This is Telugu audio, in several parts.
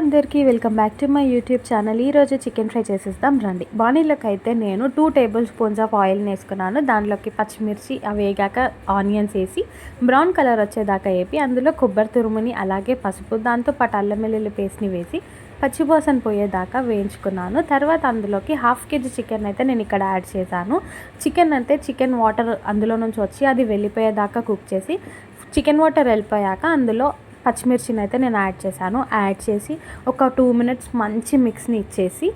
అందరికీ welcome back to my YouTube channel. ఈరోజు చికెన్ ఫ్రై చేసేద్దాం రండి. బాణీలోకి అయితే నేను 2 టేబుల్ స్పూన్స్ ఆఫ్ ఆయిల్ వేసుకున్నాను. దాంట్లోకి పచ్చిమిర్చి అవి వేగాక ఆనియన్స్ వేసి బ్రౌన్ కలర్ వచ్చేదాకా వేపి అందులో కొబ్బరి తురుముని అలాగే పసుపు దాంతోపాటు అల్లం వెల్లుల్లి పేస్ట్ని వేసి పచ్చివాసన పోయేదాకా వేయించుకున్నాను. తర్వాత అందులోకి 1/2 kg చికెన్ అయితే నేను ఇక్కడ యాడ్ చేశాను. చికెన్ వాటర్ అందులో నుంచి వచ్చి అది వెళ్ళిపోయేదాకా కుక్ చేసి చికెన్ వాటర్ వెళ్ళిపోయాక అందులో పచ్చిమిర్చిని అయితే నేను యాడ్ చేసి ఒక 2 మినిట్స్ మంచి మిక్స్ని ఇచ్చేసి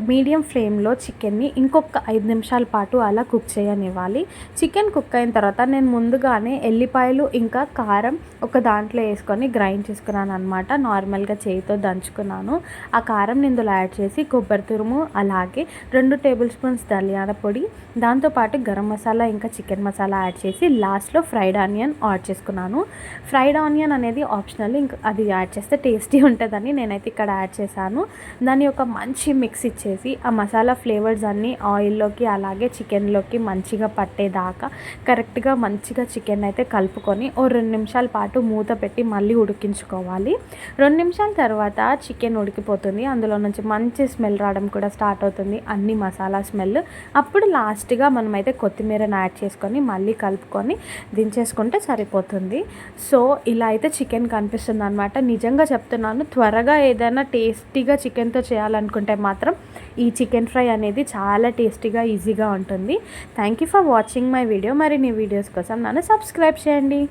మీడియం ఫ్లేమ్లో చికెన్ని ఇంకొక 5 నిమిషాల పాటు అలా కుక్ చేయనివ్వాలి. చికెన్ కుక్ అయిన తర్వాత నేను ముందుగానే ఎల్లిపాయలు ఇంకా కారం ఒక దాంట్లో వేసుకొని గ్రైండ్ చేసుకున్నాను అనమాట. నార్మల్గా చేయితో దంచుకున్నాను. ఆ కారం ఇందులో యాడ్ చేసి కొబ్బరి తురుము అలాగే 2 టేబుల్ స్పూన్స్ ధనియాల పొడి దాంతోపాటు గరం మసాలా ఇంకా చికెన్ మసాలా యాడ్ చేసి లాస్ట్లో ఫ్రైడ్ ఆనియన్ యాడ్ చేసుకున్నాను. ఫ్రైడ్ ఆనియన్ అనేది ఆప్షనల్, ఇంకా అది యాడ్ చేస్తే టేస్టీ ఉంటుందని నేనైతే ఇక్కడ యాడ్ చేశాను. దాన్ని ఒక మంచి మిక్స్ ఇచ్చేసి ఆ మసాలా ఫ్లేవర్స్ అన్నీ ఆయిల్లోకి అలాగే చికెన్లోకి మంచిగా పట్టేదాకా కరెక్ట్గా మంచిగా చికెన్ అయితే కలుపుకొని 2 నిమిషాల పాటు మూత పెట్టి మళ్ళీ ఉడికించుకోవాలి. 2 నిమిషాల తర్వాత చికెన్ ఉడికిపోతుంది. అందులో నుంచి మంచి స్మెల్ రావడం కూడా స్టార్ట్ అవుతుంది, అన్ని మసాలా స్మెల్. అప్పుడు లాస్ట్గా మనమైతే కొత్తిమీరని యాడ్ చేసుకొని మళ్ళీ కలుపుకొని దించేసుకుంటే సరిపోతుంది. సో ఇలా అయితే చికెన్ కనిపిస్తుంది అనమాట. నిజంగా చెప్తున్నాను, త్వరగా ఏదైనా టేస్టీగా చికెన్తో చేయాలనుకుంటే మాత్రం ఈ చికెన్ ఫ్రై అనేది చాలా టేస్టీగా ఈజీగా ఉంటుంది. Thank you for watching my video. మరిన్ని వీడియోస్ కోసం నన్ను సబ్స్క్రైబ్ చేయండి.